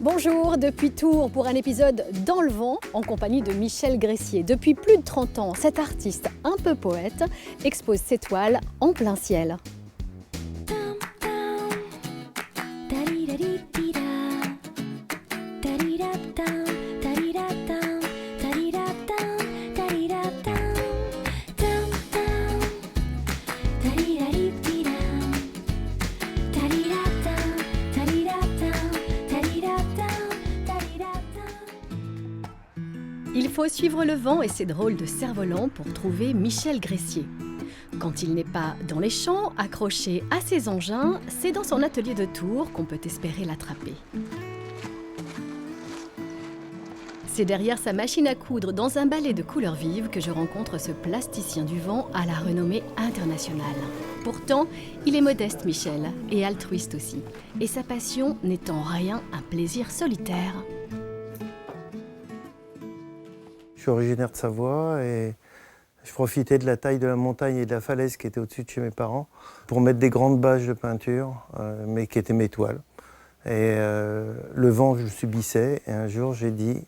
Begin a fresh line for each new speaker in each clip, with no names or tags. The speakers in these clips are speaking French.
Bonjour, depuis Tours pour un épisode dans le vent en compagnie de Michel Gressier. Depuis plus de 30 ans, cet artiste un peu poète expose ses toiles en plein ciel. Il faut suivre le vent et ses drôles de cerfs-volants pour trouver Michel Gressier. Quand il n'est pas dans les champs, accroché à ses engins, c'est dans son atelier de Tours qu'on peut espérer l'attraper. C'est derrière sa machine à coudre dans un balai de couleurs vives que je rencontre ce plasticien du vent à la renommée internationale. Pourtant, il est modeste, Michel, et altruiste aussi. Et sa passion n'est en rien un plaisir solitaire.
Je suis originaire de Savoie et je profitais de la taille de la montagne et de la falaise qui était au-dessus de chez mes parents pour mettre des grandes bâches de peinture, mais qui étaient mes toiles. Et le vent, je le subissais. Et un jour, j'ai dit,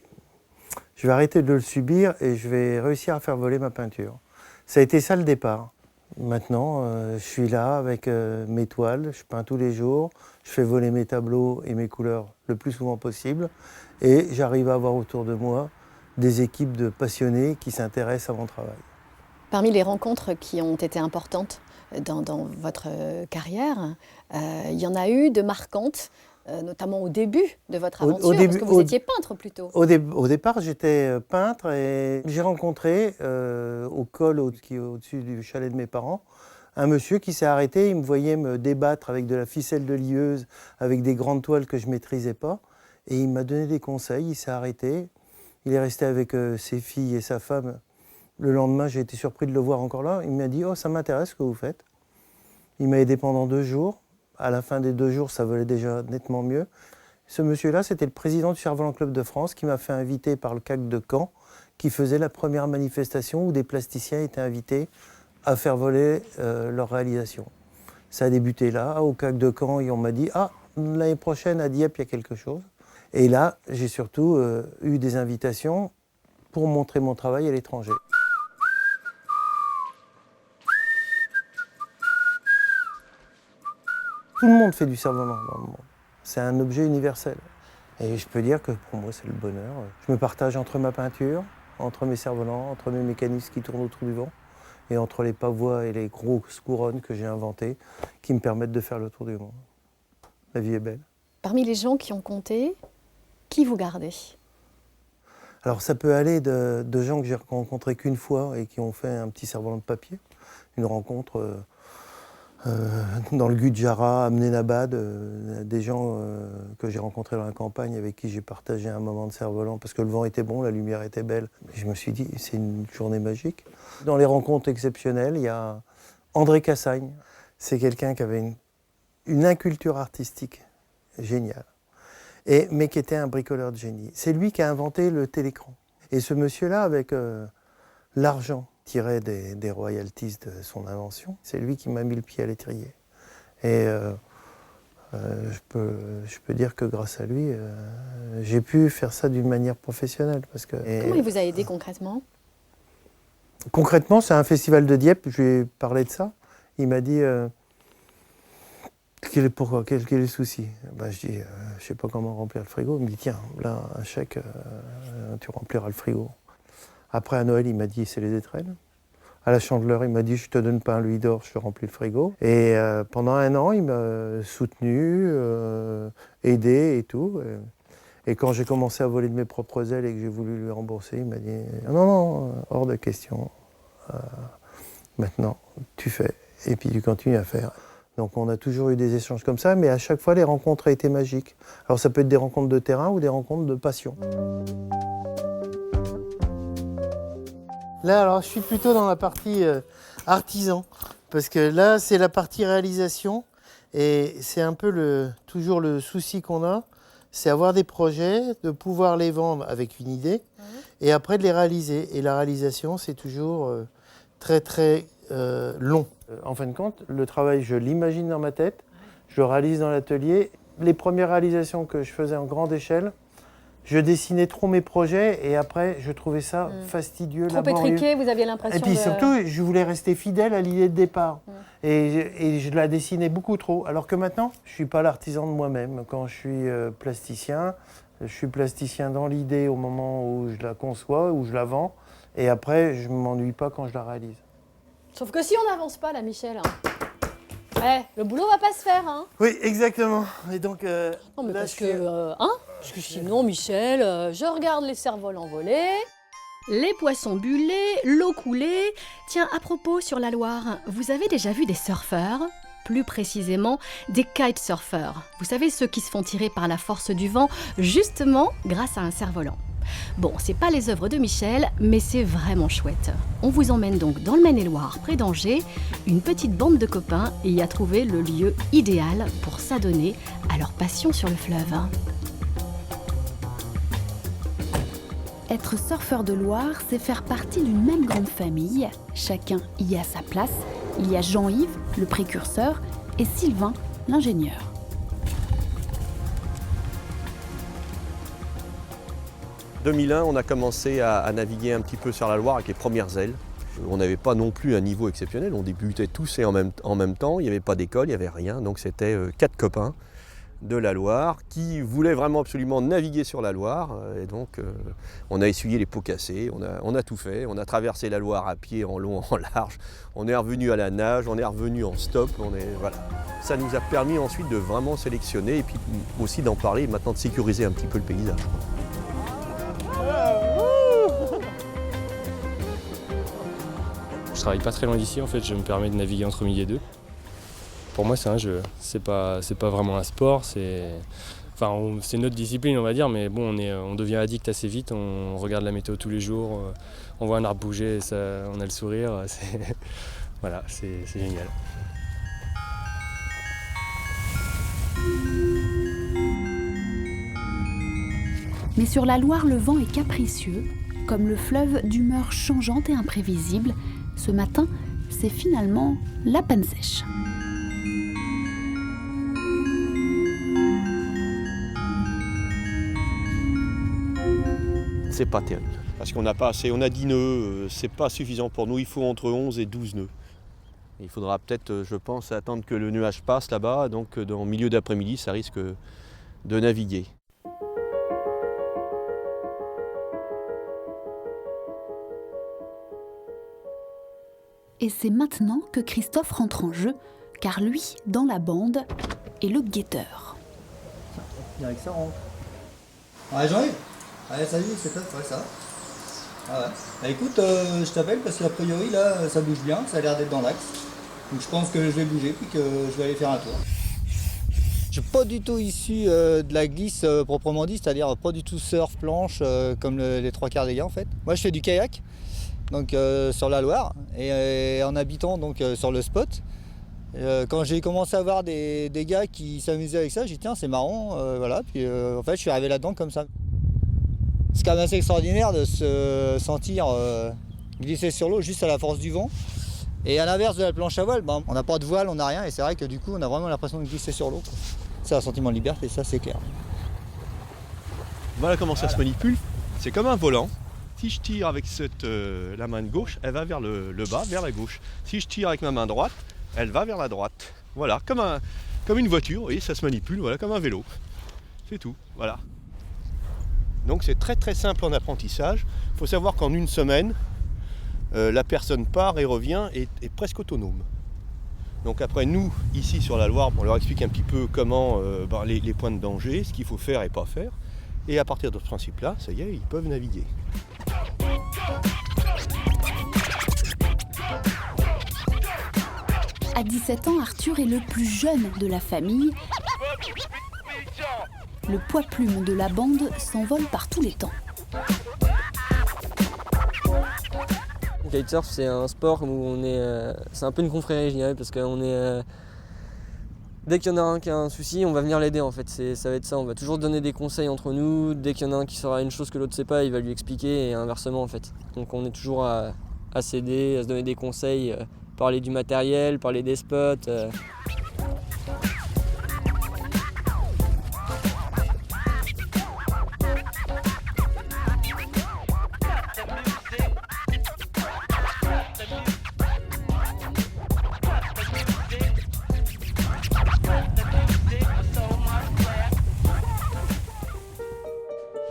je vais arrêter de le subir et je vais réussir à faire voler ma peinture. Ça a été ça le départ. Maintenant, je suis là avec mes toiles, je peins tous les jours, je fais voler mes tableaux et mes couleurs le plus souvent possible. Et j'arrive à avoir autour de moi des équipes de passionnés qui s'intéressent à mon travail.
Parmi les rencontres qui ont été importantes dans votre carrière, il y en a eu de marquantes, notamment au début de votre aventure, parce que vous étiez peintre plutôt.
Au départ, j'étais peintre et j'ai rencontré au col qui est au-dessus du chalet de mes parents, un monsieur qui s'est arrêté, il me voyait me débattre avec de la ficelle de lieuse, avec des grandes toiles que je ne maîtrisais pas, et il m'a donné des conseils, il s'est arrêté. Il est resté avec ses filles et sa femme. Le lendemain, j'ai été surpris de le voir encore là. Il m'a dit « Oh, ça m'intéresse ce que vous faites ». Il m'a aidé pendant 2 jours. À la fin des 2 jours, ça valait déjà nettement mieux. Ce monsieur-là, c'était le président du Cerf-Volant Club de France qui m'a fait inviter par le CAC de Caen, qui faisait la première manifestation où des plasticiens étaient invités à faire voler leur réalisation. Ça a débuté là, au CAC de Caen, et on m'a dit « Ah, l'année prochaine, à Dieppe, il y a quelque chose ». Et là, j'ai surtout eu des invitations pour montrer mon travail à l'étranger. Tout le monde fait du cerf-volant dans le monde. C'est un objet universel. Et je peux dire que pour moi, c'est le bonheur. Je me partage entre ma peinture, entre mes cerfs-volants, entre mes mécanismes qui tournent autour du vent, et entre les pavois et les grosses couronnes que j'ai inventées, qui me permettent de faire le tour du monde. La vie est belle.
Parmi les gens qui ont compté, qui vous gardez?
Alors ça peut aller de gens que j'ai rencontrés qu'une fois et qui ont fait un petit cerf-volant de papier. Une rencontre dans le Gujarat, à Ahmedabad, des gens que j'ai rencontrés dans la campagne avec qui j'ai partagé un moment de cerf-volant parce que le vent était bon, la lumière était belle. Et je me suis dit, c'est une journée magique. Dans les rencontres exceptionnelles, il y a André Cassagne. C'est quelqu'un qui avait une inculture artistique géniale. Mais qui était un bricoleur de génie. C'est lui qui a inventé le télécran. Et ce monsieur-là, avec l'argent tiré des royalties de son invention, c'est lui qui m'a mis le pied à l'étrier. Et je peux dire que grâce à lui, j'ai pu faire ça d'une manière professionnelle.
Comment il vous a aidé concrètement?
Concrètement, c'est un festival de Dieppe, je lui ai parlé de ça. Il m'a dit... Quel est le souci? Je dis, je sais pas comment remplir le frigo. Il me dit, tiens, là, un chèque, tu rempliras le frigo. Après, à Noël, il m'a dit, c'est les étrennes. À la Chandeleur, il m'a dit, je te donne pas un louis d'or, je te remplis le frigo. Et pendant 1 an, il m'a soutenu, aidé et tout. Et quand j'ai commencé à voler de mes propres ailes et que j'ai voulu lui rembourser, il m'a dit, non, hors de question. Maintenant, tu fais. Et puis tu continues à faire. Donc on a toujours eu des échanges comme ça, mais à chaque fois les rencontres ont été magiques. Alors ça peut être des rencontres de terrain ou des rencontres de passion. Là, alors je suis plutôt dans la partie artisan, parce que là c'est la partie réalisation, et c'est un peu toujours le souci qu'on a, c'est avoir des projets, de pouvoir les vendre avec une idée, et après de les réaliser. Et la réalisation, c'est toujours très long. En fin de compte, le travail, je l'imagine dans ma tête, je le réalise dans l'atelier, les premières réalisations que je faisais en grande échelle, je dessinais trop mes projets et après, je trouvais ça fastidieux,
Trop
laborieux.
étriqué, vous aviez l'impression
Et puis
de...
surtout, je voulais rester fidèle à l'idée de départ. Et je la dessinais beaucoup trop. Alors que maintenant, je ne suis pas l'artisan de moi-même. Quand je suis plasticien, je suis plasticien dans l'idée au moment où je la conçois, où je la vends. Et après, je ne m'ennuie pas quand je la réalise.
Sauf que si on n'avance pas, là, Michel, le boulot va pas se faire, hein.
Oui, exactement. Et donc,
Non, mais
là,
parce que sinon, Michel, je regarde les cerfs-vols envolés. Les poissons bullés, l'eau coulée. Tiens, à propos, sur la Loire, vous avez déjà vu des surfeurs ? Plus précisément, des kitesurfers. Vous savez, ceux qui se font tirer par la force du vent, justement grâce à un cerf-volant. Bon, c'est pas les œuvres de Michel, mais c'est vraiment chouette. On vous emmène donc dans le Maine-et-Loire, près d'Angers, une petite bande de copains et y a trouvé le lieu idéal pour s'adonner à leur passion sur le fleuve.
Être surfeur de Loire, c'est faire partie d'une même grande famille. Chacun y a sa place. Il y a Jean-Yves, le précurseur, et Sylvain, l'ingénieur.
En 2001, on a commencé à naviguer un petit peu sur la Loire avec les premières ailes. On n'avait pas non plus un niveau exceptionnel, on débutait tous et en même temps, il n'y avait pas d'école, il n'y avait rien, donc c'était 4 copains de la Loire qui voulaient vraiment absolument naviguer sur la Loire. Et donc on a essuyé les pots cassés, on a tout fait, on a traversé la Loire à pied, en long, en large, on est revenu à la nage, on est revenu en stop, voilà. Ça nous a permis ensuite de vraiment sélectionner et puis aussi d'en parler et maintenant de sécuriser un petit peu le paysage.
Je travaille pas très loin d'ici, en fait, je me permets de naviguer entre midi et deux. Pour moi, c'est un jeu. C'est pas vraiment un sport, c'est notre discipline, on va dire, mais bon, on devient addict assez vite. On regarde la météo tous les jours, on voit un arbre bouger, on a le sourire. Voilà, c'est génial.
Mais sur la Loire, le vent est capricieux, comme le fleuve d'humeur changeante et imprévisible. Ce matin, c'est finalement la panne sèche.
C'est pas terrible, parce qu'on n'a pas assez, on a 10 nœuds, c'est pas suffisant pour nous, il faut entre 11 et 12 nœuds. Il faudra peut-être, je pense, attendre que le nuage passe là-bas, donc dans le milieu d'après-midi, ça risque de naviguer.
Et c'est maintenant que Christophe rentre en jeu, car lui, dans la bande, est le guetteur.
Direct, ça rentre.
Ouais, Jean-Yves. Ouais, salut, c'est top, ouais, ça va. Ah ouais. Bah écoute, je t'appelle parce qu'a priori, là, ça bouge bien, ça a l'air d'être dans l'axe. Donc je pense que je vais bouger, puis que je vais aller faire un tour. Je suis pas du tout issu de la glisse proprement dit, c'est-à-dire pas du tout surf, planche, comme les trois quarts des gars en fait. Moi je fais du kayak, donc sur la Loire, et en habitant donc sur le spot. Quand j'ai commencé à voir des gars qui s'amusaient avec ça, j'ai dit tiens c'est marrant, voilà. Puis en fait je suis arrivé là-dedans comme ça. C'est quand même assez extraordinaire de se sentir glisser sur l'eau juste à la force du vent. Et à l'inverse de la planche à voile, on n'a pas de voile, on n'a rien, et c'est vrai que du coup on a vraiment l'impression de glisser sur l'eau. C'est un sentiment de liberté, ça c'est clair.
Voilà comment ça se manipule, c'est comme un volant. Si je tire avec la main de gauche, elle va vers le bas, vers la gauche. Si je tire avec ma main droite, elle va vers la droite. Voilà, comme une voiture, vous voyez, ça se manipule, voilà, comme un vélo. C'est tout, voilà. Donc c'est très très simple en apprentissage. Il faut savoir qu'en une semaine, la personne part et revient et est presque autonome. Donc après nous, ici sur la Loire, on leur explique un petit peu comment les points de danger, ce qu'il faut faire et pas faire. Et à partir de ce principe-là, ça y est, ils peuvent naviguer.
À 17 ans, Arthur est le plus jeune de la famille. Le poids-plume de la bande s'envole par tous les temps.
Le kitesurf, c'est un sport où c'est un peu une confrérie, je dirais, parce qu'on est... Dès qu'il y en a un qui a un souci, on va venir l'aider en fait, ça va être ça, on va toujours donner des conseils entre nous, dès qu'il y en a un qui saura une chose que l'autre ne sait pas, il va lui expliquer et inversement en fait. Donc on est toujours à s'aider, à se donner des conseils, parler du matériel, parler des spots.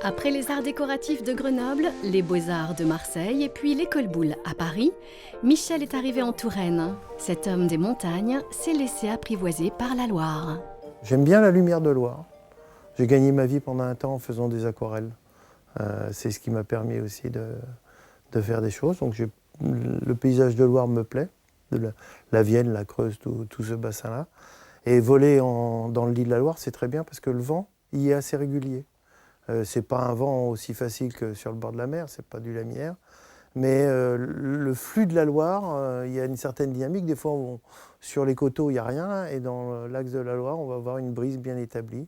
Après les arts décoratifs de Grenoble, les beaux-arts de Marseille et puis l'école Boulle à Paris, Michel est arrivé en Touraine. Cet homme des montagnes s'est laissé apprivoiser par la Loire.
J'aime bien la lumière de Loire. J'ai gagné ma vie pendant un temps en faisant des aquarelles. C'est ce qui m'a permis aussi de faire des choses. Donc le paysage de Loire me plaît, de la Vienne, la Creuse, tout ce bassin-là. Et voler dans le lit de la Loire, c'est très bien parce que le vent y est assez régulier. C'est pas un vent aussi facile que sur le bord de la mer, c'est pas du lamière. Mais le flux de la Loire, il y a une certaine dynamique. Des fois, sur les coteaux, il n'y a rien. Et dans l'axe de la Loire, on va avoir une brise bien établie.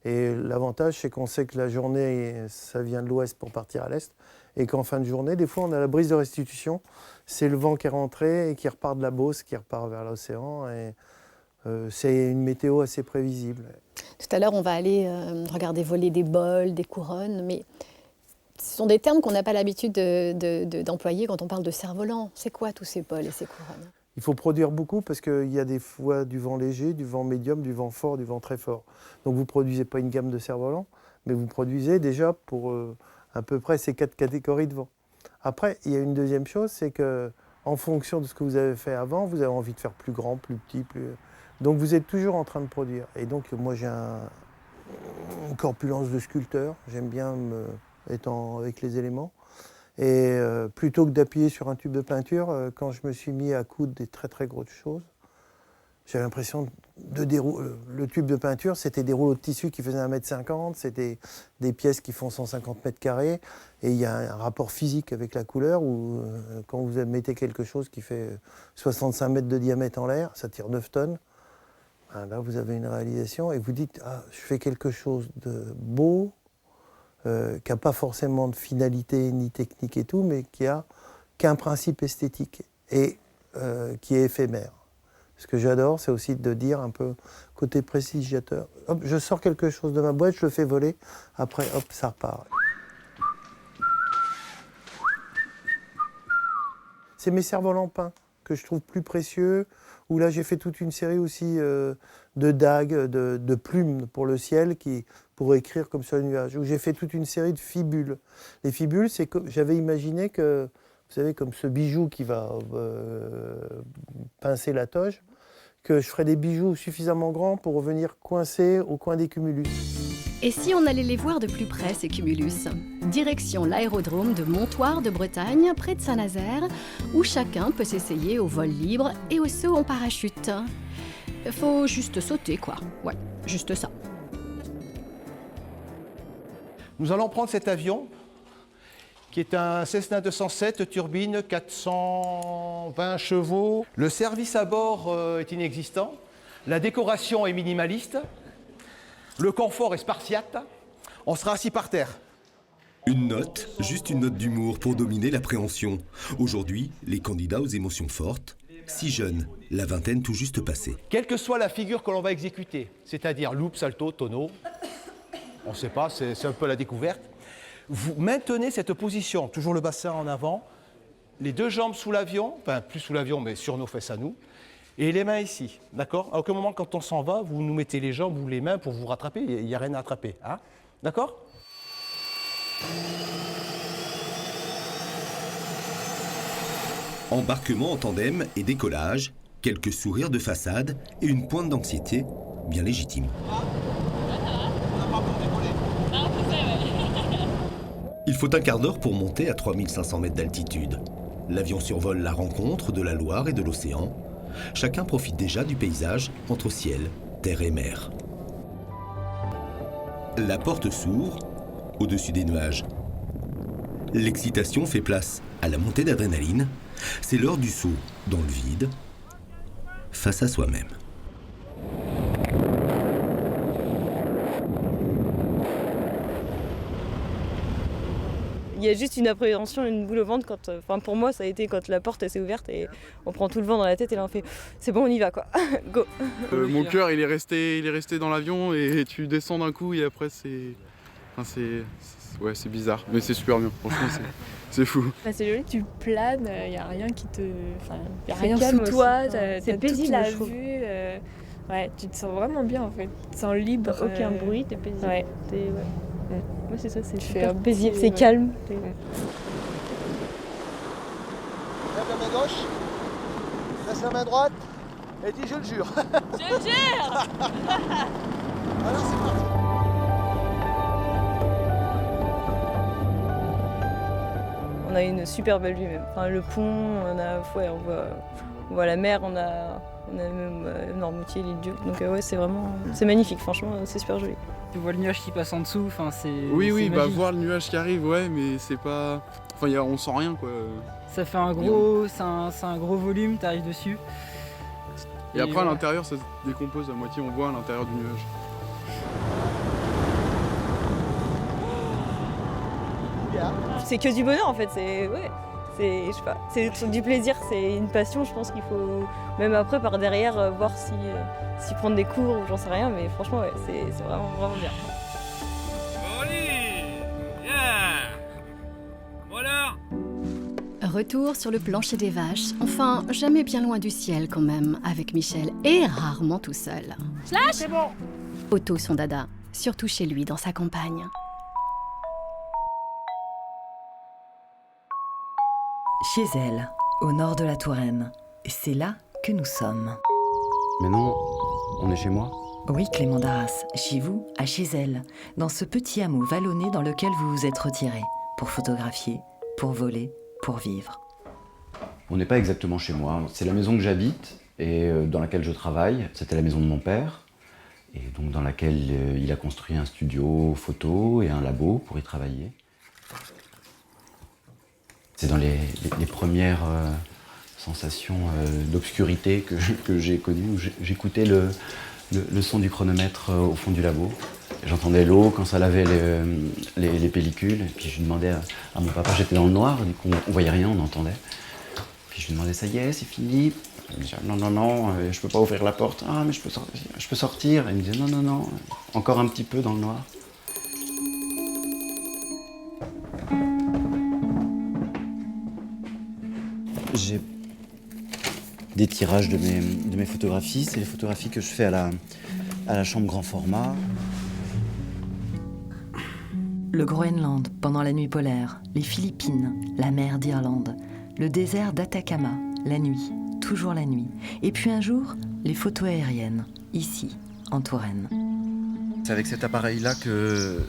Et l'avantage, c'est qu'on sait que la journée, ça vient de l'ouest pour partir à l'est. Et qu'en fin de journée, des fois, on a la brise de restitution. C'est le vent qui est rentré et qui repart de la Beauce, qui repart vers l'océan. Et c'est une météo assez prévisible.
Tout à l'heure, on va aller regarder voler des bols, des couronnes, mais ce sont des termes qu'on n'a pas l'habitude d'employer quand on parle de cerf-volant. C'est quoi tous ces bols et ces couronnes?
Il faut produire beaucoup parce qu'il y a des fois du vent léger, du vent médium, du vent fort, du vent très fort. Donc vous ne produisez pas une gamme de cerfs-volants, mais vous produisez déjà pour à peu près ces 4 catégories de vent. Après, il y a une deuxième chose, c'est qu'en fonction de ce que vous avez fait avant, vous avez envie de faire plus grand, plus petit, plus... Donc vous êtes toujours en train de produire. Et donc moi j'ai une corpulence de sculpteur, j'aime bien être avec les éléments. Et plutôt que d'appuyer sur un tube de peinture, quand je me suis mis à coudre des très très grosses choses, j'avais l'impression de dérouler. Le tube de peinture, c'était des rouleaux de tissu qui faisaient 1,50 m, c'était des pièces qui font 150 mètres carrés. Et il y a un rapport physique avec la couleur où quand vous mettez quelque chose qui fait 65 mètres de diamètre en l'air, ça tire 9 tonnes. Là, vous avez une réalisation et vous dites « Ah, je fais quelque chose de beau, qui n'a pas forcément de finalité ni technique et tout, mais qui a un principe esthétique et qui est éphémère. » Ce que j'adore, c'est aussi de dire un peu côté prestigiateur. Hop, je sors quelque chose de ma boîte, je le fais voler, après, hop, ça repart. C'est mes cerfs-volants peints que je trouve plus précieux, où là j'ai fait toute une série aussi de dagues, de plumes pour le ciel, pour écrire comme sur le nuage, où j'ai fait toute une série de fibules. Les fibules, c'est que j'avais imaginé que, vous savez, comme ce bijou qui va pincer la toge, que je ferais des bijoux suffisamment grands pour venir coincer au coin des cumulus.
Et si on allait les voir de plus près, ces cumulus? Direction l'aérodrome de Montoire de Bretagne, près de Saint-Nazaire, où chacun peut s'essayer au vol libre et au saut en parachute. Faut juste sauter, quoi. Ouais, juste ça.
Nous allons prendre cet avion, qui est un Cessna 207, turbine 420 chevaux. Le service à bord est inexistant, la décoration est minimaliste, le confort est spartiate, on sera assis par terre.
Une note, juste une note d'humour pour dominer l'appréhension. Aujourd'hui, les candidats aux émotions fortes, si jeunes, la vingtaine tout juste passée.
Quelle que soit la figure que l'on va exécuter, c'est-à-dire loupe, salto, tonneau, on ne sait pas, c'est un peu la découverte. Vous maintenez cette position, toujours le bassin en avant, les 2 jambes sous l'avion, enfin plus sous l'avion mais sur nos fesses à nous, et les mains ici, d'accord? À aucun moment quand on s'en va, vous nous mettez les jambes ou les mains pour vous rattraper, il n'y a rien à attraper, hein? D'accord?
Embarquement en tandem et décollage, quelques sourires de façade et une pointe d'anxiété bien légitime. Il faut un quart d'heure pour monter à 3500 mètres d'altitude. L'avion survole la rencontre de la Loire et de l'océan. Chacun profite déjà du paysage entre ciel, terre et mer. La porte s'ouvre au-dessus des nuages. L'excitation fait place à la montée d'adrénaline. C'est l'heure du saut dans le vide, face à soi-même.
Il y a juste une appréhension, une boule au ventre quand, enfin pour moi ça a été quand la porte s'est ouverte et on prend tout le vent dans la tête et là on fait c'est bon on y va quoi, go.
Mon cœur il est resté dans l'avion et tu descends d'un coup et après c'est bizarre mais c'est super bien, franchement c'est fou.
C'est joli, tu planes, il n'y a rien qui te... Enfin, il n'y a rien
calme
sous toi,
c'est
t'as
paisible,
toute la
je trouve.
vue. Ouais, tu te sens vraiment bien en fait, tu te sens libre.
Aucun bruit, t'es paisible.
Ouais.
Ouais, c'est ça, c'est
Tu
super
fais
paisible,
petit,
c'est
ouais.
calme.
Lève la main gauche, laisse la main droite et dis je le jure.
Je le jure.
Alors c'est parti.
On a une super belle vue même. Enfin, le pont, on voit la mer, on a même Noirmoutier, l'île Dieu. Donc ouais, c'est magnifique, franchement, c'est super joli.
Tu vois le nuage qui passe en dessous, enfin c'est.
Oui,
c'est
bah
magique.
voir le nuage qui arrive, ouais, mais c'est pas. Enfin, on sent rien quoi.
Ça fait un gros, c'est un gros volume, t'arrives dessus.
Et après à
voilà.
l'intérieur, ça se décompose à moitié, on voit à l'intérieur du nuage.
C'est que du bonheur en fait, je sais pas, c'est du plaisir, c'est une passion, je pense qu'il faut même après par derrière voir si prendre des cours ou j'en sais rien, mais franchement ouais, c'est vraiment vraiment bien.
Retour sur le plancher des vaches, enfin jamais bien loin du ciel quand même, avec Michel et rarement tout seul.
C'est bon.
Otto son dada, surtout chez lui dans sa campagne.
Chez elle, au nord de la Touraine. C'est là que nous sommes.
Mais non, on est chez moi.
Oui, Clément Darras, chez vous, à chez elle, dans ce petit hameau vallonné dans lequel vous vous êtes retiré, pour photographier, pour voler, pour vivre.
On n'est pas exactement chez moi. C'est la maison que j'habite et dans laquelle je travaille. C'était la maison de mon père, et donc dans laquelle il a construit un studio photo et un labo pour y travailler. C'est dans les premières sensations d'obscurité que j'ai connues, où j'écoutais le son du chronomètre au fond du labo. J'entendais l'eau quand ça lavait les pellicules, et puis je demandais à mon papa, j'étais dans le noir, du coup on voyait rien, on entendait. Puis je lui demandais, ça y est, c'est fini? Il me disait, non, je peux pas ouvrir la porte. Ah, mais je peux sortir. Il me disait, non, encore un petit peu dans le noir. J'ai des tirages de mes photographies. C'est les photographies que je fais à la chambre grand format.
Le Groenland pendant la nuit polaire, les Philippines, la mer d'Irlande, le désert d'Atacama, la nuit, toujours la nuit. Et puis un jour, les photos aériennes, ici, en Touraine.
C'est avec cet appareil-là que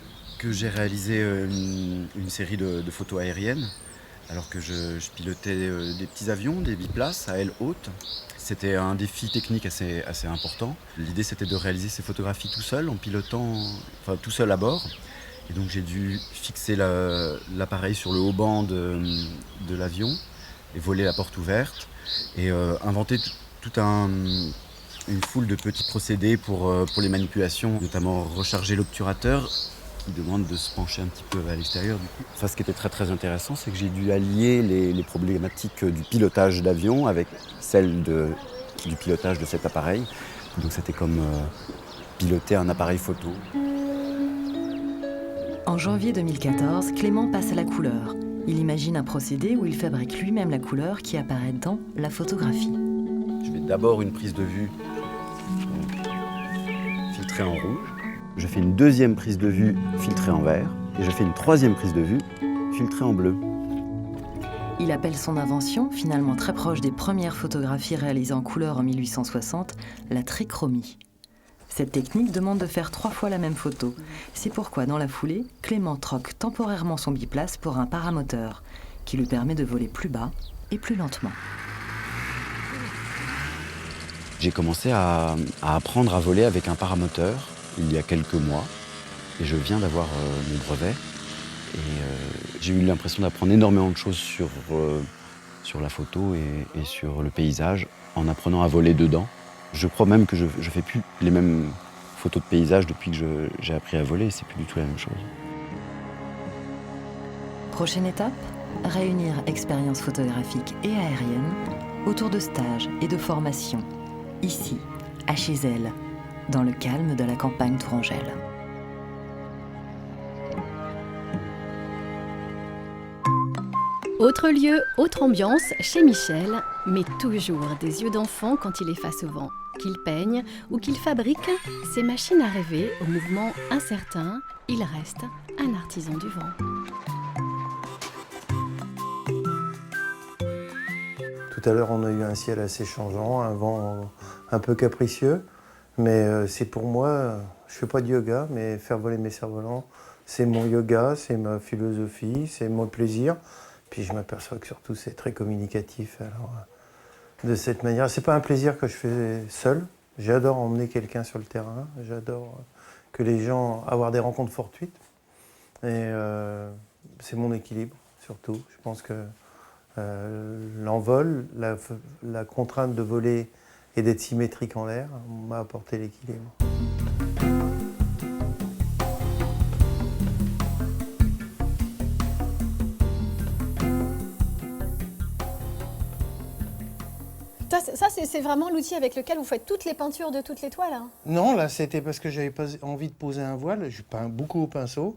j'ai réalisé une série de photos aériennes, alors que je pilotais des petits avions, des biplaces à aile haute. C'était un défi technique assez important. L'idée, c'était de réaliser ces photographies tout seul, en pilotant, enfin tout seul à bord. Et donc j'ai dû fixer l'appareil sur le haut banc de l'avion et voler la porte ouverte et inventer toute une foule de petits procédés pour les manipulations, notamment recharger l'obturateur qui demande de se pencher un petit peu à l'extérieur du coup. Enfin, ce qui était très très intéressant, c'est que j'ai dû allier les problématiques du pilotage d'avion avec celles du pilotage de cet appareil. Donc c'était comme piloter un appareil photo.
En janvier 2014, Clément passe à la couleur. Il imagine un procédé où il fabrique lui-même la couleur qui apparaît dans la photographie.
Je fais d'abord une prise de vue filtrée en rouge. Je fais une deuxième prise de vue filtrée en vert. Et je fais une troisième prise de vue filtrée en bleu.
Il appelle son invention, finalement très proche des premières photographies réalisées en couleur en 1860, la trichromie. Cette technique demande de faire 3 fois la même photo. C'est pourquoi, dans la foulée, Clément troque temporairement son biplace pour un paramoteur, qui lui permet de voler plus bas et plus lentement.
J'ai commencé à apprendre à voler avec un paramoteur il y a quelques mois, et je viens d'avoir mon brevet. Et j'ai eu l'impression d'apprendre énormément de choses sur la photo et sur le paysage en apprenant à voler dedans. Je crois même que je ne fais plus les mêmes photos de paysage depuis que j'ai appris à voler, c'est plus du tout la même chose.
Prochaine étape, réunir expériences photographiques et aériennes autour de stages et de formations, ici, à chez elle, dans le calme de la campagne tourangelle.
Autre lieu, autre ambiance, chez Michel, mais toujours des yeux d'enfant quand il est face au vent. Qu'il peigne ou qu'il fabrique, ces machines à rêver, au mouvement incertain, il reste un artisan du vent.
Tout à l'heure, on a eu un ciel assez changeant, un vent un peu capricieux. Mais c'est pour moi, je ne fais pas de yoga, mais faire voler mes cerfs-volants, c'est mon yoga, c'est ma philosophie, c'est mon plaisir. Puis je m'aperçois que surtout c'est très communicatif. Alors, de cette manière, c'est pas un plaisir que je fais seul. J'adore emmener quelqu'un sur le terrain. J'adore que les gens avoir des rencontres fortuites. Et c'est mon équilibre surtout. Je pense que l'envol, la contrainte de voler et d'être symétrique en l'air m'a apporté l'équilibre.
Ça, c'est vraiment l'outil avec lequel vous faites toutes les peintures de toutes les toiles, hein?
Non, là, c'était parce que j'avais pas envie de poser un voile. Je peins beaucoup au pinceau.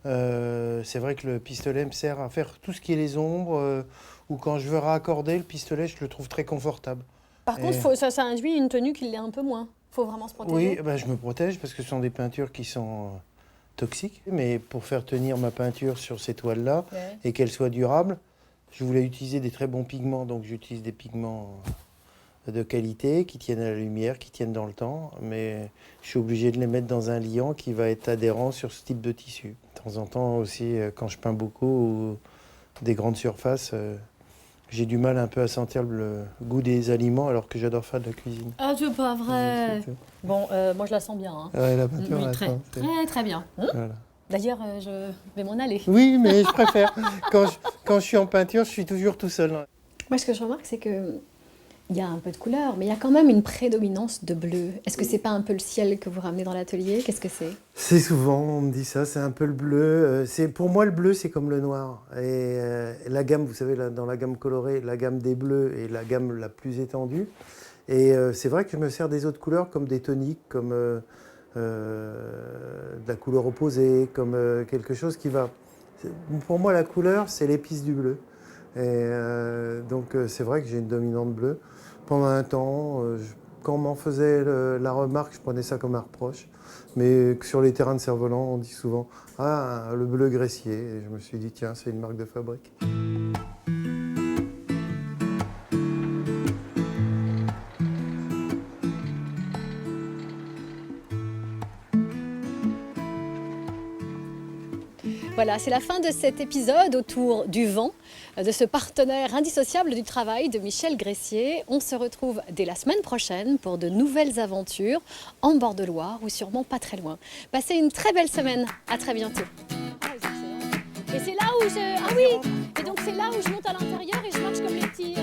C'est vrai que le pistolet me sert à faire tout ce qui est les ombres, ou quand je veux raccorder le pistolet, je le trouve très confortable.
Par contre, ça induit une tenue qui l'est un peu moins. Il faut vraiment se protéger.
Oui, je me protège parce que ce sont des peintures qui sont toxiques. Mais pour faire tenir ma peinture sur ces toiles-là et qu'elle soit durable, je voulais utiliser des très bons pigments. Donc j'utilise des pigments de qualité, qui tiennent à la lumière, qui tiennent dans le temps. Mais je suis obligé de les mettre dans un liant qui va être adhérent sur ce type de tissu. De temps en temps aussi, quand je peins beaucoup ou des grandes surfaces, j'ai du mal un peu à sentir le goût des aliments alors que j'adore faire de la cuisine.
Ah, c'est pas vrai. Bon, moi je la sens bien. Hein.
Ouais, la peinture,
oui,
la
très,
sens,
très bien.
Voilà.
D'ailleurs, je vais m'en aller.
Oui, mais je préfère. Quand je suis en peinture, je suis toujours tout seul.
Moi, ce que je remarque, c'est que il y a un peu de couleur, mais il y a quand même une prédominance de bleu. Est-ce que c'est pas un peu le ciel que vous ramenez dans l'atelier? Qu'est-ce que c'est?
C'est souvent, on me dit ça, c'est un peu le bleu. Pour moi, le bleu, c'est comme le noir. Et la gamme, vous savez, dans la gamme colorée, la gamme des bleus est la gamme la plus étendue. Et c'est vrai que je me sers des autres couleurs comme des toniques, comme de la couleur opposée, comme quelque chose qui va... Pour moi, la couleur, c'est l'épice du bleu. Et donc, c'est vrai que j'ai une dominante bleue. Pendant un temps, quand on m'en faisait la remarque, je prenais ça comme un reproche. Mais sur les terrains de cerfs-volants, on dit souvent « Ah, le bleu Gressier ». Et je me suis dit « Tiens, c'est une marque de fabrique ».
Voilà, c'est la fin de cet épisode autour du vent, de ce partenaire indissociable du travail de Michel Gressier. On se retrouve dès la semaine prochaine pour de nouvelles aventures en bord de Loire ou sûrement pas très loin. Passez une très belle semaine, à très bientôt. Et c'est là où je... Ah oui, et donc c'est là où je monte à l'intérieur et je marche comme les petits...